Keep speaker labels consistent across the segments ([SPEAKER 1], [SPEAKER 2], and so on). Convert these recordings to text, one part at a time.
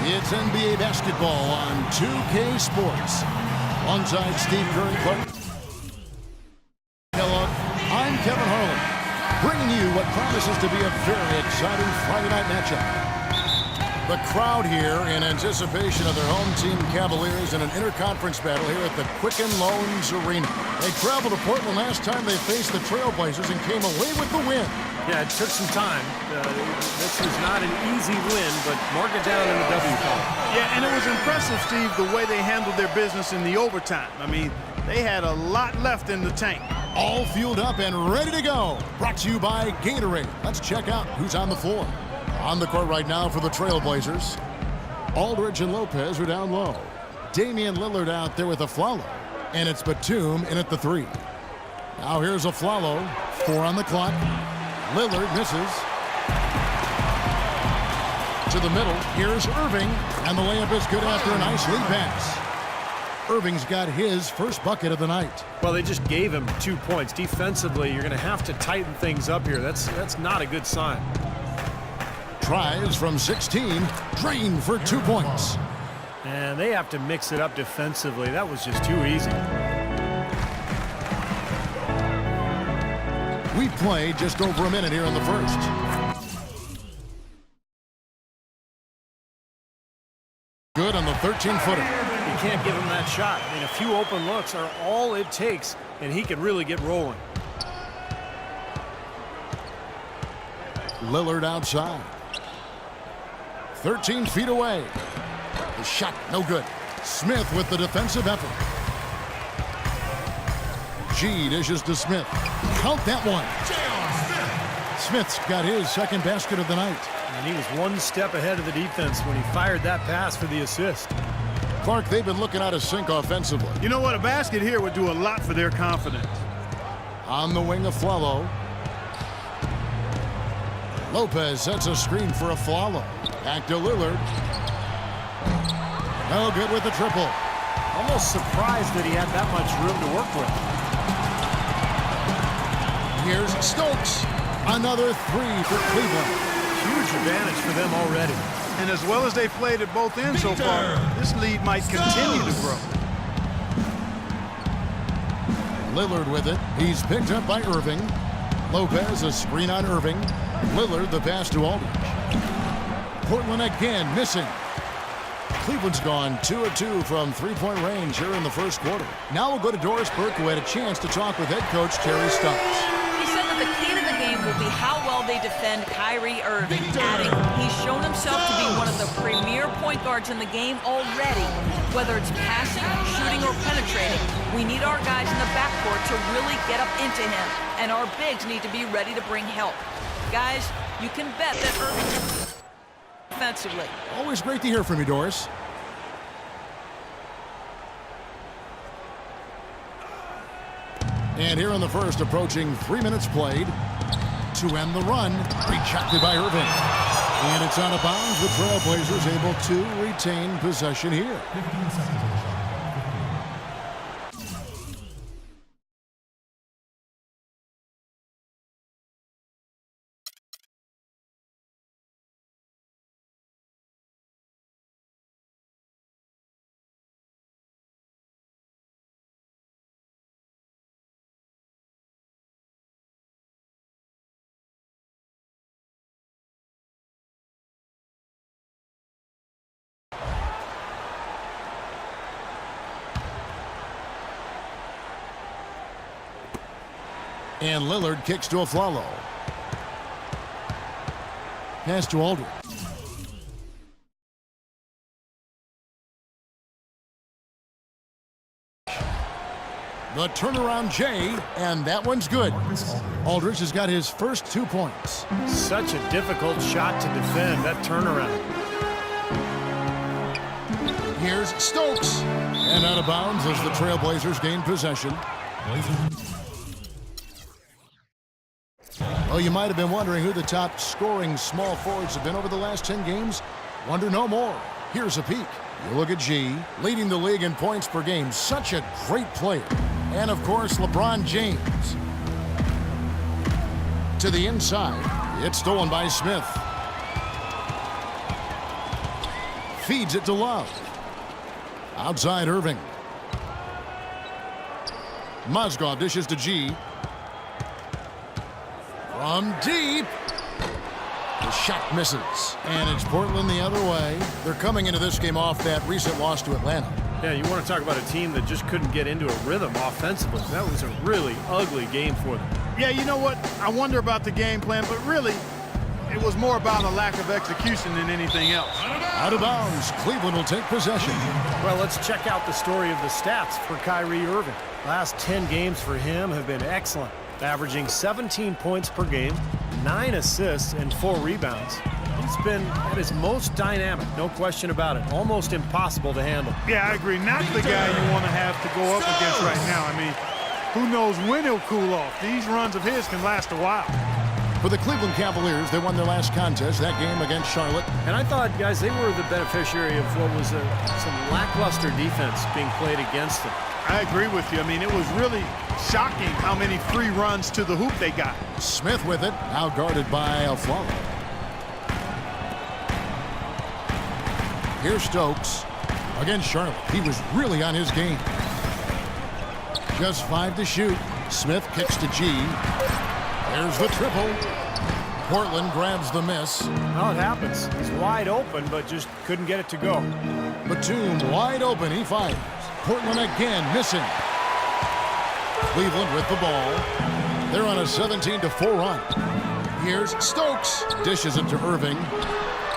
[SPEAKER 1] It's NBA basketball on 2K Sports. Alongside Steve Curry, Clark Kellogg, I'm Kevin Harlan, bringing you what promises to be a very exciting Friday night matchup. The crowd here in anticipation of their home team Cavaliers in an interconference battle here at the Quicken Loans Arena. They traveled to Portland last time they faced the Trailblazers and came away with the win.
[SPEAKER 2] Yeah, it took some time. This was not an easy win, but mark it down in the W column.
[SPEAKER 3] Yeah, and it was impressive, Steve, the way they handled their business in the overtime. I mean, they had a lot left in the tank.
[SPEAKER 1] All fueled up and ready to go. Brought to you by Gatorade. Let's check out who's on the floor. On the court right now for the Trailblazers, Aldridge and Lopez are down low. Damian Lillard out there with Afflalo. And it's Batum in at the 3. Now here's Afflalo. 4 on the clock. Lillard misses. To the middle. Here's Irving. And the layup is good after a nice lead pass. Irving's got his first bucket of the night.
[SPEAKER 2] Well, they just gave him 2 points. Defensively, you're going to have to tighten things up here. That's not a good sign.
[SPEAKER 1] Tries from 16. Drained for 2 points.
[SPEAKER 2] And they have to mix it up defensively. That was just too easy.
[SPEAKER 1] We've played just over a minute here in the first. Good on the 13-footer.
[SPEAKER 2] You can't give him that shot. I mean, a few open looks are all it takes, and he can really get rolling.
[SPEAKER 1] Lillard outside. 13 feet away. The shot no good. Smith with the defensive effort. G dishes to Smith. Count that one. Smith's got his second basket of the night.
[SPEAKER 2] And he was one step ahead of the defense when he fired that pass for the assist.
[SPEAKER 1] Clark, they've been looking out of sync offensively.
[SPEAKER 3] You know what? A basket here would do a lot for their confidence. On
[SPEAKER 1] the wing of Afflalo. Lopez sets a screen for Afflalo. Back to Lillard. No good with the triple.
[SPEAKER 2] Almost surprised that he had that much room to work with.
[SPEAKER 1] Here's Stokes. Another 3 for Cleveland.
[SPEAKER 2] Huge advantage for them already.
[SPEAKER 3] And as well as they've played at both ends so far, this lead might continue to grow.
[SPEAKER 1] Lillard with it. He's picked up by Irving. Lopez, a screen on Irving. Lillard, the pass to Aldridge. Portland again missing. Cleveland's gone 2 of 2 from three-point range here in the first quarter. Now we'll go to Doris Burke, who had a chance to talk with head coach Terry Stotts.
[SPEAKER 4] He said that the key to the game will be how well they defend Kyrie Irving, adding he's shown himself to be one of the premier point guards in the game already. Whether it's passing, shooting, or penetrating, we need our guys in the backcourt to really get up into him, and our bigs need to be ready to bring help. Guys, you can bet that Irving offensively.
[SPEAKER 1] Always great to hear from you, Doris. And here in the first, approaching 3 minutes played. To end the run, rejected by Irving. And it's out of bounds. The Trailblazers able to retain possession here. And Lillard kicks to Afflalo. Pass to Aldridge. The turnaround Jay, and that one's good. Aldridge has got his first 2 points.
[SPEAKER 2] Such a difficult shot to defend, that turnaround.
[SPEAKER 1] Here's Stokes. And out of bounds as the Trailblazers gain possession. Oh, you might have been wondering who the top scoring small forwards have been over the last 10 games. Wonder no more. Here's a peek. You look at G, leading the league in points per game. Such a great player. And, of course, LeBron James. To the inside. It's stolen by Smith. Feeds it to Love. Outside Irving. Mozgov dishes to G. From deep. The shot misses. And it's Portland the other way. They're coming into this game off that recent loss to Atlanta.
[SPEAKER 2] Yeah, you want to talk about a team that just couldn't get into a rhythm offensively. That was a really ugly game for them.
[SPEAKER 3] Yeah, you know what? I wonder about the game plan, but really, it was more about a lack of execution than anything else.
[SPEAKER 1] Out of bounds. Cleveland will take possession.
[SPEAKER 2] Well, let's check out the story of the stats for Kyrie Irving. Last 10 games for him have been excellent, averaging 17 points per game, 9 assists, and 4 rebounds. He's been at his most dynamic, no question about it. Almost impossible to handle.
[SPEAKER 3] Yeah, I agree. Not the guy you want to have to go up against right now. I mean, who knows when he'll cool off. These runs of his can last a while.
[SPEAKER 1] For the Cleveland Cavaliers, they won their last contest, that game against Charlotte.
[SPEAKER 2] And I thought, guys, they were the beneficiary of what was some lackluster defense being played against them.
[SPEAKER 3] I agree with you. I mean, it was really shocking how many free runs to the hoop they got.
[SPEAKER 1] Smith with it, now guarded by Afflalo. Here's Stokes against Charlotte. He was really on his game. Just 5 to shoot. Smith kicks to G. There's the triple. Portland grabs the miss.
[SPEAKER 2] Well, it happens. He's wide open, but just couldn't get it to go.
[SPEAKER 1] Batum wide open. He fires. Portland again missing. Cleveland with the ball. They're on a 17-4 run. Here's Stokes. Dishes it to Irving.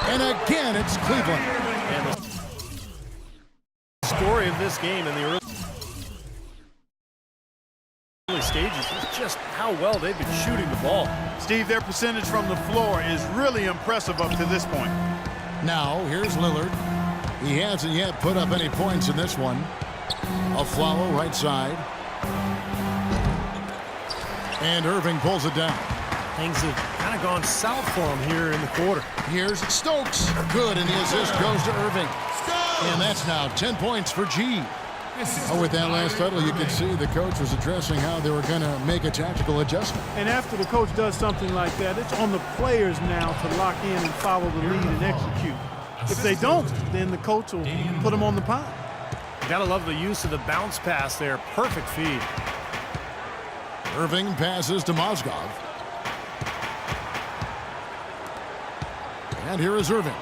[SPEAKER 1] And again, it's Cleveland.
[SPEAKER 2] And the story of this game in the early stages is just how well they've been shooting the ball.
[SPEAKER 3] Steve, their percentage from the floor is really impressive up to this point.
[SPEAKER 1] Now, here's Lillard. He hasn't yet put up any points in this one. Afflalo right side. And Irving pulls it down.
[SPEAKER 2] Things have kind of gone south for him here in the quarter.
[SPEAKER 1] Here's Stokes. Good, and the assist goes to Irving. And that's now 10 points for G. Oh, with that last huddle, you could see the coach was addressing how they were going to make a tactical adjustment.
[SPEAKER 5] And after the coach does something like that, it's on the players now to lock in and follow the lead and execute. If they don't, then the coach will put them on the pile.
[SPEAKER 2] Gotta love the use of the bounce pass there. Perfect feed.
[SPEAKER 1] Irving passes to Mozgov. And here is Irving.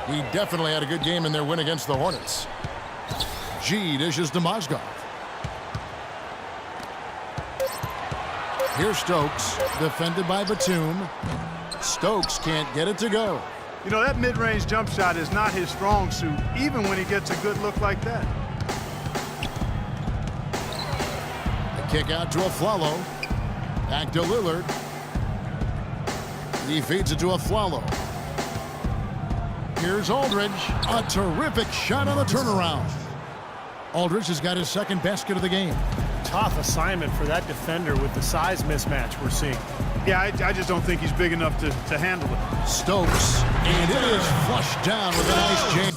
[SPEAKER 1] He definitely had a good game in their win against the Hornets. G dishes to Mozgov. Here's Stokes, defended by Batum. Stokes can't get it to go.
[SPEAKER 3] You know, that mid-range jump shot is not his strong suit, even when he gets a good look like that.
[SPEAKER 1] The kick out to Afflalo. Back to Lillard. He feeds it to Afflalo. Here's Aldridge. A terrific shot on the turnaround. Aldridge has got his second basket of the game.
[SPEAKER 2] Tough assignment for that defender with the size mismatch we're seeing.
[SPEAKER 3] Yeah, I just don't think he's big enough to handle it.
[SPEAKER 1] Stokes, and it is flushed down with a nice jam.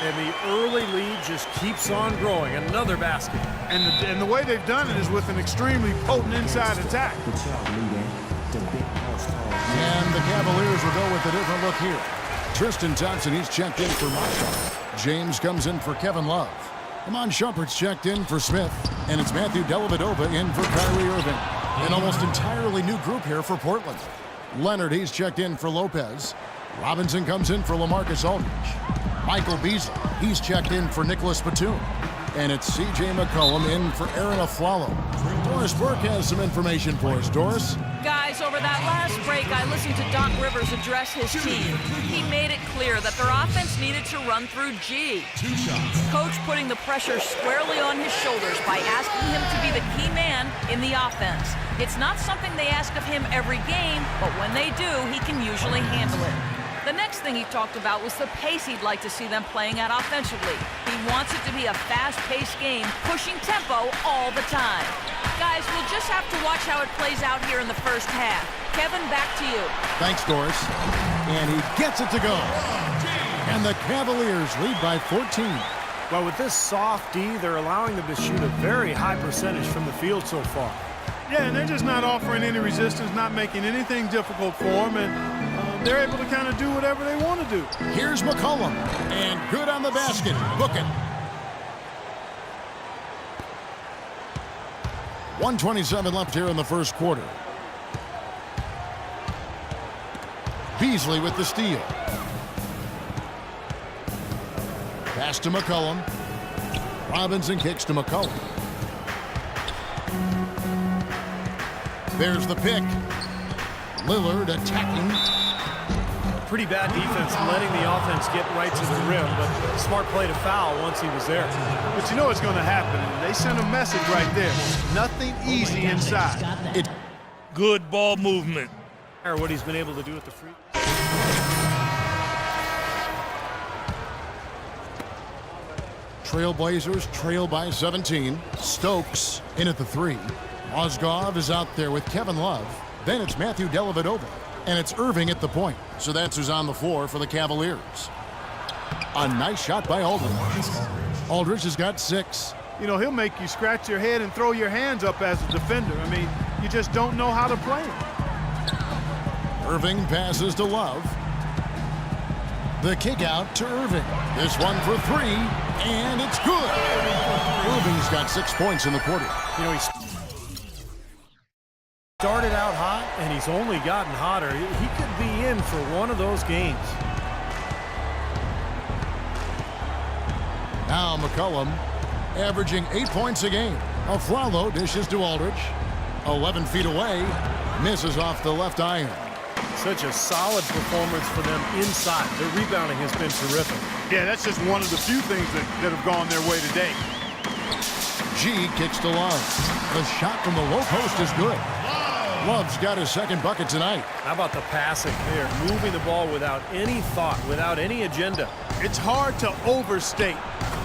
[SPEAKER 2] And the early lead just keeps on growing. Another basket.
[SPEAKER 3] And the way they've done it is with an extremely potent inside attack.
[SPEAKER 1] And the Cavaliers will go with a different look here. Tristan Thompson, he's checked in for Monson. James comes in for Kevin Love. Iman Shumpert's checked in for Smith. And it's Matthew Dellavedova in for Kyrie Irving. An almost entirely new group here for Portland. Leonard, he's checked in for Lopez. Robinson comes in for LaMarcus Aldridge. Michael Beasley, he's checked in for Nicholas Batum. And it's C.J. McCollum in for Aaron Aflalo. Doris Burke has some information for us. Doris?
[SPEAKER 4] Guys, over that last break, I listened to Doc Rivers address his team. He made it clear that their offense needed to run through G. Coach putting the pressure squarely on his shoulders by asking him to be the key man in the offense. It's not something they ask of him every game, but when they do, he can usually handle it. The next thing he talked about was the pace he'd like to see them playing at offensively. He wants it to be a fast-paced game, pushing tempo all the time. Guys, we'll just have to watch how it plays out here in the first half. Kevin, back to you.
[SPEAKER 1] Thanks, Doris. And he gets it to go. And the Cavaliers lead by 14.
[SPEAKER 2] Well, with this soft D, they're allowing them to shoot a very high percentage from the field so far.
[SPEAKER 5] Yeah, and they're just not offering any resistance, not making anything difficult for them, and they're able to kind of do whatever they want to do.
[SPEAKER 1] Here's McCollum. And good on the basket. Book it. 1:27 left here in the first quarter. Beasley with the steal. Pass to McCollum. Robinson kicks to McCollum. There's the pick. Lillard attacking.
[SPEAKER 2] Pretty bad defense, letting the offense get right to the rim, but smart play to foul once he was there.
[SPEAKER 5] But you know what's going to happen. They send a message right there. Nothing easy inside.
[SPEAKER 6] Good ball movement.
[SPEAKER 2] Or what he's been able to do at the free.
[SPEAKER 1] Trailblazers trail by 17. Stokes in at the 3. Mozgov is out there with Kevin Love. Then it's Matthew Dellavedova. And it's Irving at the point. So that's who's on the floor for the Cavaliers. A nice shot by Aldridge. Aldridge has got 6.
[SPEAKER 5] You know, he'll make you scratch your head and throw your hands up as a defender. I mean, you just don't know how to play him.
[SPEAKER 1] Irving passes to Love. The kick out to Irving. This one for 3, and it's good. Irving's got 6 points in the quarter.
[SPEAKER 2] You know, he started out hot, and he's only gotten hotter. He could be in for one of those games.
[SPEAKER 1] Now McCollum averaging 8 points a game. Aflalo dishes to Aldridge. 11 feet away. Misses off the left iron.
[SPEAKER 2] Such a solid performance for them inside. Their rebounding has been terrific.
[SPEAKER 5] Yeah, that's just one of the few things that have gone their way today.
[SPEAKER 1] G kicks to Love. The shot from the low post is good. Love's got his second bucket tonight.
[SPEAKER 2] How about the passing there? Moving the ball without any thought, without any agenda.
[SPEAKER 5] It's hard to overstate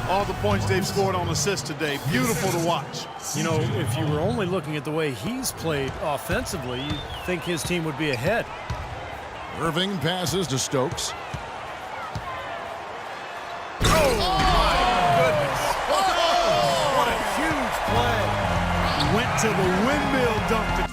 [SPEAKER 5] all the points they've scored on assists today. Beautiful to watch.
[SPEAKER 2] You know, if you were only looking at the way he's played offensively, you'd think his team would be ahead.
[SPEAKER 1] Irving passes to Stokes.
[SPEAKER 2] Oh, my goodness. What a huge play.
[SPEAKER 5] Went to the windmill dunk to